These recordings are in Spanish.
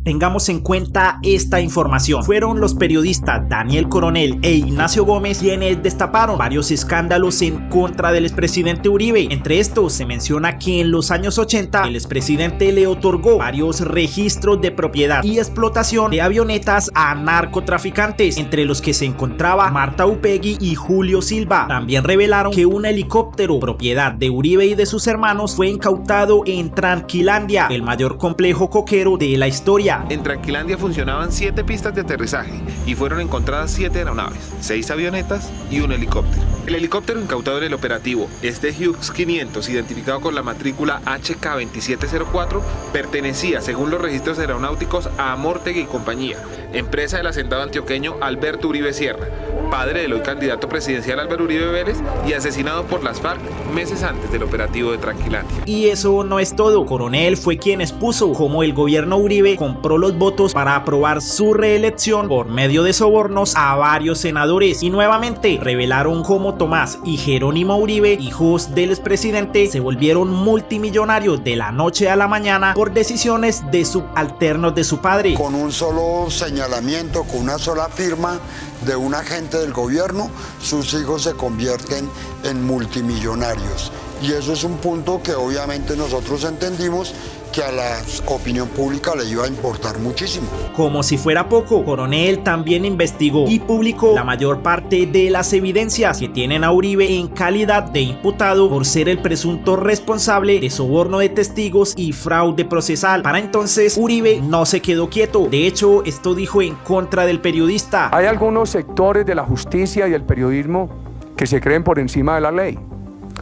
Tengamos en cuenta esta información. Fueron los periodistas Daniel Coronel e Ignacio Gómez quienes destaparon varios escándalos en contra del expresidente Uribe. Entre estos se menciona que en los años 80 el expresidente le otorgó varios registros de propiedad y explotación de avionetas a narcotraficantes, entre los que se encontraba Marta Upegui y Julio Silva. También revelaron que un helicóptero propiedad de Uribe y de sus hermanos fue incautado en Tranquilandia, el mayor complejo coquero de la historia. En Tranquilandia funcionaban 7 pistas de aterrizaje y fueron encontradas 7 aeronaves, 6 avionetas y un helicóptero. El helicóptero incautado en el operativo, este Hughes 500, identificado con la matrícula HK2704, pertenecía, según los registros aeronáuticos, a Amortegui y compañía, empresa del hacendado antioqueño Alberto Uribe Sierra, padre del hoy candidato presidencial Álvaro Uribe Vélez y asesinado por las FARC meses antes del operativo de Tranquilandia. Y eso no es todo. Coronel fue quien expuso cómo el gobierno Uribe compró los votos para aprobar su reelección por medio de sobornos a varios senadores, y nuevamente revelaron cómo Tomás y Jerónimo Uribe, hijos del expresidente, se volvieron multimillonarios de la noche a la mañana por decisiones de subalternos de su padre. Con un solo señalamiento, con una sola firma de un agente del gobierno, sus hijos se convierten en multimillonarios. Y eso es un punto que obviamente nosotros entendimos que a la opinión pública le iba a importar muchísimo. Como si fuera poco, Coronel también investigó y publicó la mayor parte de las evidencias que tienen a Uribe en calidad de imputado por ser el presunto responsable de soborno de testigos y fraude procesal. Para entonces, Uribe no se quedó quieto. De hecho, esto dijo en contra del periodista. Hay algunos sectores de la justicia y el periodismo que se creen por encima de la ley.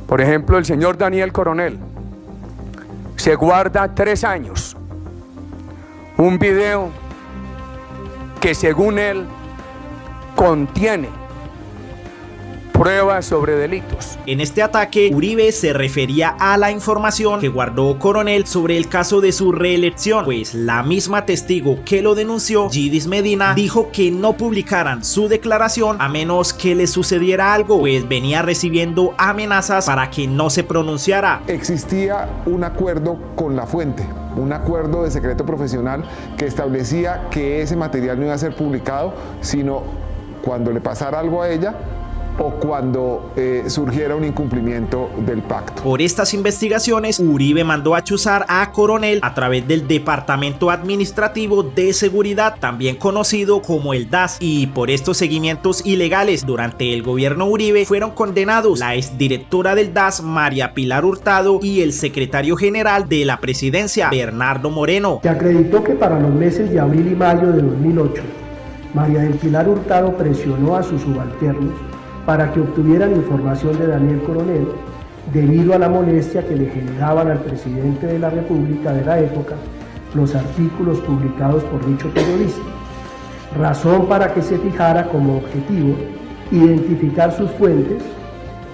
Por ejemplo, el señor Daniel Coronel se guarda 3 años un video que, según él, contiene pruebas sobre delitos. En este ataque, Uribe se refería a la información que guardó Coronel sobre el caso de su reelección, pues la misma testigo que lo denunció, Gidis Medina, dijo que no publicaran su declaración a menos que le sucediera algo, pues venía recibiendo amenazas para que no se pronunciara. Existía un acuerdo con la fuente, un acuerdo de secreto profesional que establecía que ese material no iba a ser publicado, sino cuando le pasara algo a ella o cuando surgiera un incumplimiento del pacto. Por estas investigaciones, Uribe mandó a chuzar a Coronel a través del Departamento Administrativo de Seguridad, también conocido como el DAS, y por estos seguimientos ilegales durante el gobierno Uribe fueron condenados la exdirectora del DAS, María Pilar Hurtado, y el secretario general de la presidencia, Bernardo Moreno. Se acreditó que para los meses de abril y mayo de 2008, María del Pilar Hurtado presionó a sus subalternos para que obtuvieran información de Daniel Coronel debido a la molestia que le generaban al presidente de la República de la época los artículos publicados por dicho periodista, razón para que se fijara como objetivo identificar sus fuentes,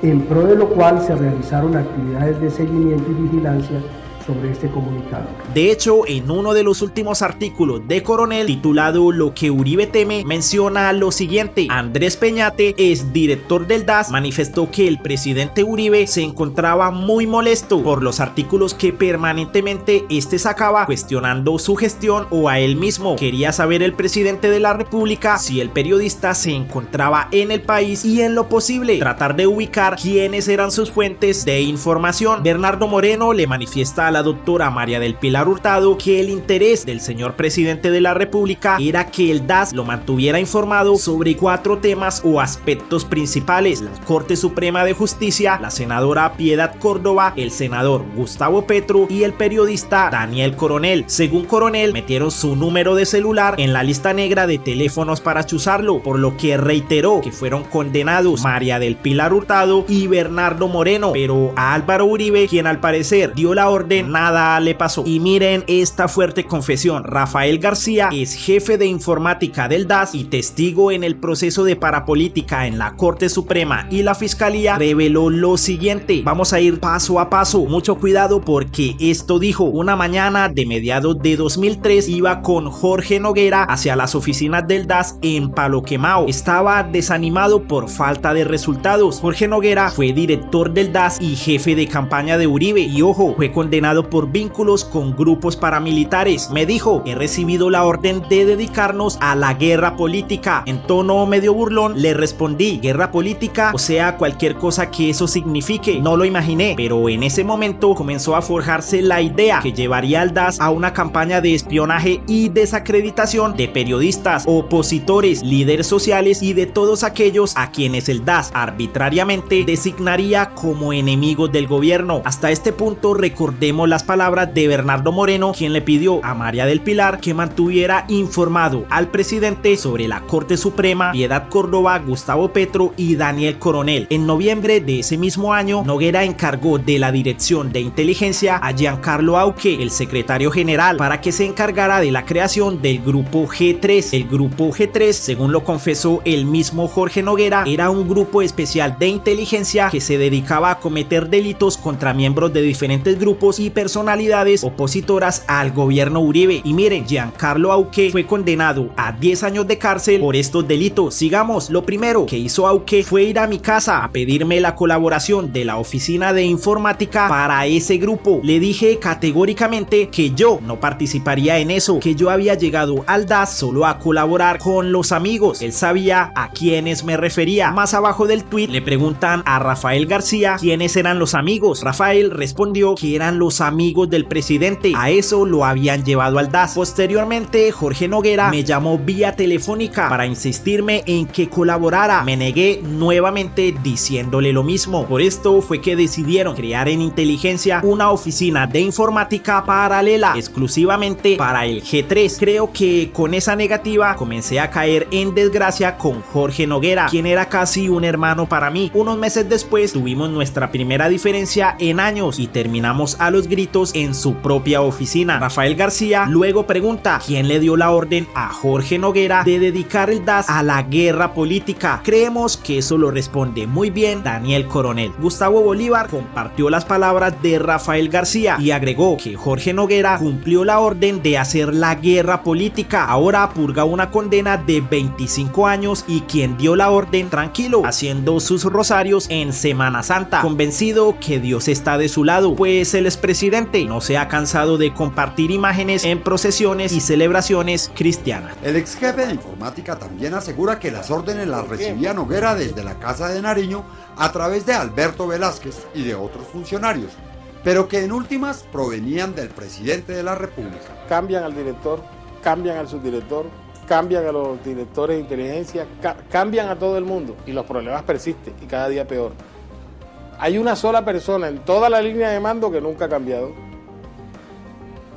en pro de lo cual se realizaron actividades de seguimiento y vigilancia sobre este comunicado. De hecho, en uno de los últimos artículos de Coronel, titulado Lo que Uribe teme, menciona lo siguiente: Andrés Peñate, exdirector del DAS, manifestó que el presidente Uribe se encontraba muy molesto por los artículos que permanentemente sacaba cuestionando su gestión o a él mismo. Quería saber el presidente de la República si el periodista se encontraba en el país y, en lo posible, tratar de ubicar quiénes eran sus fuentes de información. Bernardo Moreno le manifiesta a la doctora María del Pilar Hurtado que el interés del señor presidente de la República era que el DAS lo mantuviera informado sobre 4 temas o aspectos principales: la Corte Suprema de Justicia, la senadora Piedad Córdoba, el senador Gustavo Petro y el periodista Daniel Coronel. Según Coronel, metieron su número de celular en la lista negra de teléfonos para chuzarlo, por lo que reiteró que fueron condenados María del Pilar Hurtado y Bernardo Moreno, pero a Álvaro Uribe, quien al parecer dio la orden, nada le pasó. Y miren esta fuerte confesión: Rafael García es jefe de informática del DAS y testigo en el proceso de parapolítica en la Corte Suprema y la Fiscalía. Reveló lo siguiente. Vamos a ir paso a paso, mucho cuidado, porque esto dijo: una mañana de mediados de 2003 iba con Jorge Noguera hacia las oficinas del DAS en Palo Quemao. Estaba desanimado por falta de resultados. Jorge Noguera fue director del DAS y jefe de campaña de Uribe y, ojo, fue condenado señalado por vínculos con grupos paramilitares. Me dijo: he recibido la orden de dedicarnos a la guerra política. En tono medio burlón le respondí: ¿guerra política? O sea, cualquier cosa que eso signifique. No lo imaginé, pero en ese momento comenzó a forjarse la idea que llevaría al DAS a una campaña de espionaje y desacreditación de periodistas, opositores, líderes sociales y de todos aquellos a quienes el DAS arbitrariamente designaría como enemigos del gobierno. Hasta este punto recordemos las palabras de Bernardo Moreno, quien le pidió a María del Pilar que mantuviera informado al presidente sobre la Corte Suprema, Piedad Córdoba, Gustavo Petro y Daniel Coronel. En noviembre de ese mismo año, Noguera encargó de la dirección de inteligencia a Giancarlo Auque, el secretario general, para que se encargara de la creación del grupo G3. El grupo G3, según lo confesó el mismo Jorge Noguera, era un grupo especial de inteligencia que se dedicaba a cometer delitos contra miembros de diferentes grupos y personalidades opositoras al gobierno Uribe. Y miren, Giancarlo Auque fue condenado a 10 años de cárcel por estos delitos. Sigamos. Lo primero que hizo Auque fue ir a mi casa a pedirme la colaboración de la oficina de informática para ese grupo. Le dije categóricamente que yo no participaría en eso, que yo había llegado al DAS solo a colaborar con los amigos. Él sabía a quiénes me refería. Más abajo del tweet le preguntan a Rafael García quiénes eran los amigos. Rafael respondió que eran los amigos del presidente. A eso lo habían llevado al DAS. Posteriormente, Jorge Noguera me llamó vía telefónica para insistirme en que colaborara. Me negué nuevamente diciéndole lo mismo. Por esto fue que decidieron crear en inteligencia una oficina de informática paralela exclusivamente para el G3. Creo que con esa negativa comencé a caer en desgracia con Jorge Noguera, quien era casi un hermano para mí. Unos meses después tuvimos nuestra primera diferencia en años y terminamos a los gritos en su propia oficina. Rafael García luego pregunta quién le dio la orden a Jorge Noguera de dedicar el DAS a la guerra política. Creemos que eso lo responde muy bien Daniel Coronel. Gustavo Bolívar compartió las palabras de Rafael García y agregó que Jorge Noguera cumplió la orden de hacer la guerra política. Ahora purga una condena de 25 años y quien dio la orden, tranquilo, haciendo sus rosarios en Semana Santa, convencido que Dios está de su lado, pues el expresidente no se ha cansado de compartir imágenes en procesiones y celebraciones cristianas. El ex jefe de informática también asegura que las órdenes las recibía Noguera desde la Casa de Nariño a través de Alberto Velázquez y de otros funcionarios, pero que en últimas provenían del presidente de la República. Cambian al director, cambian al subdirector, cambian a los directores de inteligencia, cambian a todo el mundo y los problemas persisten y cada día peor. Hay una sola persona en toda la línea de mando que nunca ha cambiado.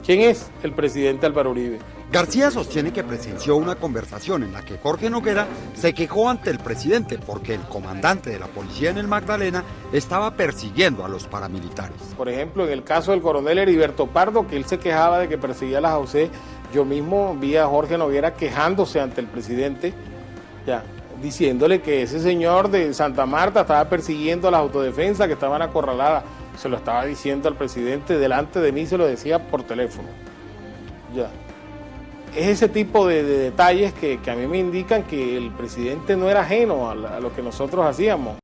¿Quién es? El presidente Álvaro Uribe. García sostiene que presenció una conversación en la que Jorge Noguera se quejó ante el presidente porque el comandante de la policía en el Magdalena estaba persiguiendo a los paramilitares. Por ejemplo, en el caso del coronel Heriberto Pardo, que él se quejaba de que perseguía a las AUC, yo mismo vi a Jorge Noguera quejándose ante el presidente, ya, diciéndole que ese señor de Santa Marta estaba persiguiendo a las autodefensas que estaban acorraladas. Se lo estaba diciendo al presidente delante de mí, se lo decía por teléfono. Ya. Es ese tipo de detalles que a mí me indican que el presidente no era ajeno a lo que nosotros hacíamos.